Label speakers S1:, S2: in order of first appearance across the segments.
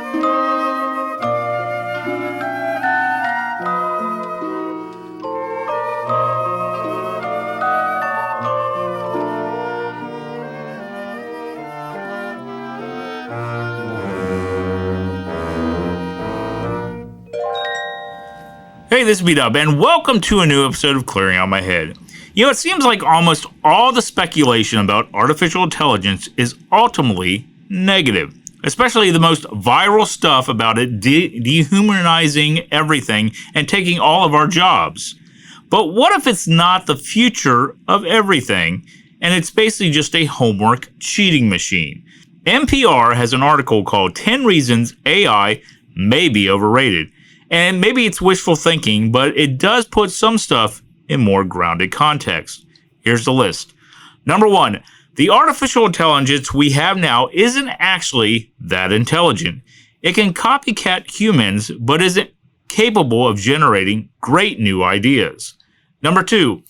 S1: Hey, this is B-Dub, and welcome to a new episode of Clearing Out My Head. You know, it seems like almost all the speculation about artificial intelligence is ultimately negative, especially the most viral stuff about it dehumanizing everything and taking all of our jobs. But what if it's not the future of everything, and it's basically just a homework cheating machine? NPR has an article called 10 Reasons AI May Be Overrated. And maybe it's wishful thinking, but it does put some stuff in more grounded context. Here's the list. Number 1, the artificial intelligence we have now isn't actually that intelligent. It can copycat humans, but isn't capable of generating great new ideas. Number 2,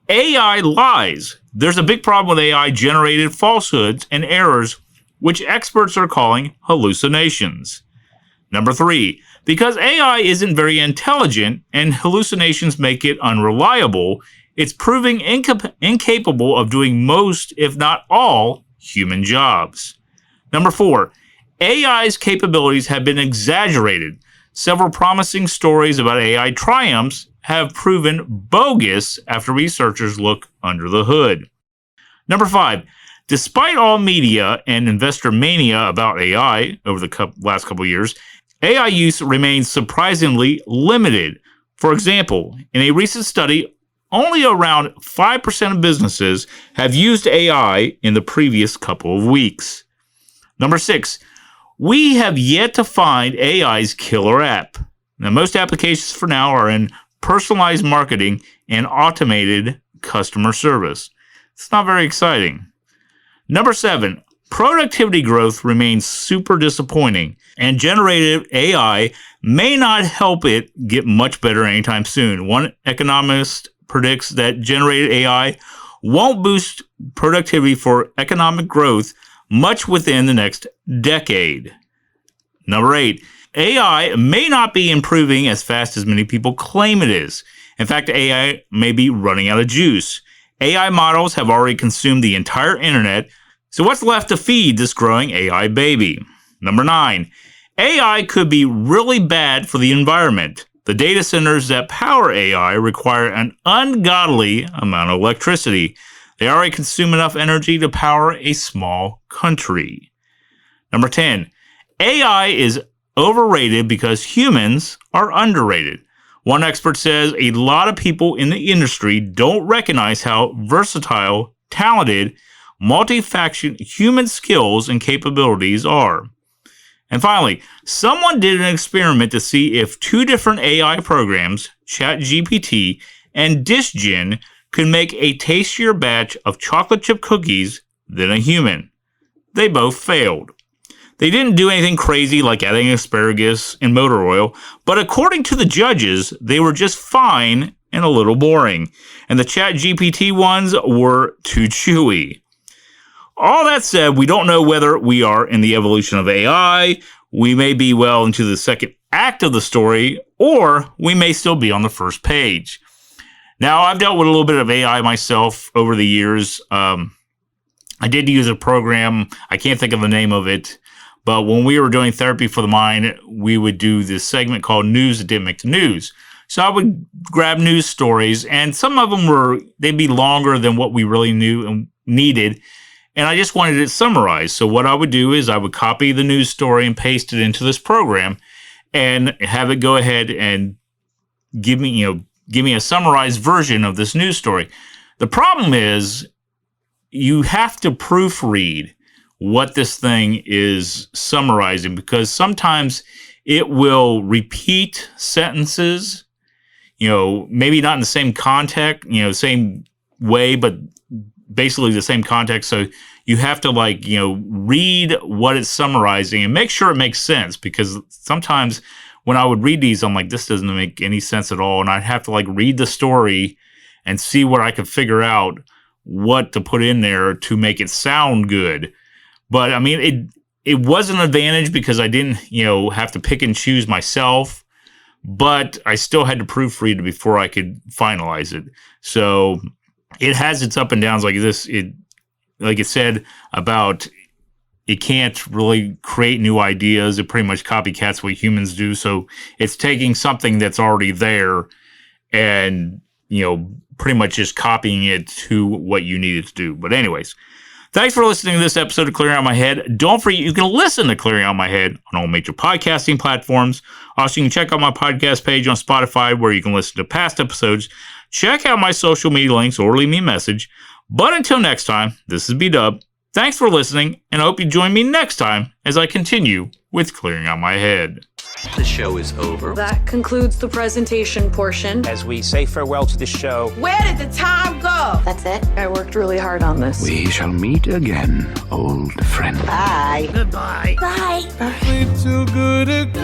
S1: AI lies. There's a big problem with AI-generated falsehoods and errors, which experts are calling hallucinations. Number 3, because AI isn't very intelligent and hallucinations make it unreliable, it's proving incapable of doing most, if not all, human jobs. Number 4, AI's capabilities have been exaggerated. Several promising stories about AI triumphs have proven bogus after researchers look under the hood. Number 5, despite all media and investor mania about AI over the last couple of years, AI use remains surprisingly limited. For example, in a recent study, only around 5% of businesses have used AI in the previous couple of weeks. Number 6, we have yet to find AI's killer app. Now, most applications for now are in personalized marketing and automated customer service. It's not very exciting. Number 7, productivity growth remains super disappointing, and generative AI may not help it get much better anytime soon. One economist predicts that generative AI won't boost productivity for economic growth much within the next decade. Number 8, AI may not be improving as fast as many people claim it is. In fact, AI may be running out of juice. AI models have already consumed the entire internet, so what's left to feed this growing AI baby? Number 9, AI could be really bad for the environment. The data centers that power AI require an ungodly amount of electricity. They already consume enough energy to power a small country. Number 10, AI is overrated because humans are underrated. One expert says a lot of people in the industry don't recognize how versatile, talented, multi-faction human skills and capabilities are. And finally, someone did an experiment to see if two different AI programs, ChatGPT and DishGen, could make a tastier batch of chocolate chip cookies than a human. They both failed. They didn't do anything crazy like adding asparagus and motor oil, but according to the judges, they were just fine and a little boring. And the ChatGPT ones were too chewy. All that said, we don't know whether we are in the evolution of AI, we may be well into the second act of the story, or we may still be on the first page. Now, I've dealt with a little bit of AI myself over the years. I did use a program, I can't think of the name of it, but when we were doing Therapy for the Mind, we would do this segment called News That Didn't Make the News. So I would grab news stories, and some of them they'd be longer than what we really knew and needed. And I just wanted it summarized. So what I would do is I would copy the news story and paste it into this program and have it go ahead and give me a summarized version of this news story. The problem is you have to proofread what this thing is summarizing, because sometimes it will repeat sentences, maybe not in the same context, same way, but basically the same context. So you have to read what it's summarizing and make sure it makes sense, because sometimes when I would read these, I'm like, this doesn't make any sense at all. And I'd have to read the story and see what I could figure out what to put in there to make it sound good. But I mean, it was an advantage because I didn't, have to pick and choose myself, but I still had to proofread it before I could finalize it. So it has its up and downs like this. Like it said about it can't really create new ideas. It pretty much copycats what humans do. So it's taking something that's already there and, pretty much just copying it to what you need it to do. But anyways, thanks for listening to this episode of Clearing Out My Head. Don't forget, you can listen to Clearing Out My Head on all major podcasting platforms. Also, you can check out my podcast page on Spotify where you can listen to past episodes. Check out my social media links or leave me a message. But until next time, this is B-Dub. Thanks for listening, and I hope you join me next time as I continue with Clearing Out My Head.
S2: The show is over.
S3: That concludes the presentation portion.
S4: As we say farewell to the show.
S5: Where did the time go?
S3: That's it. I worked really hard on this.
S6: We shall meet again, old friend.
S5: Bye.
S2: Goodbye.
S5: Bye.
S7: Way too good at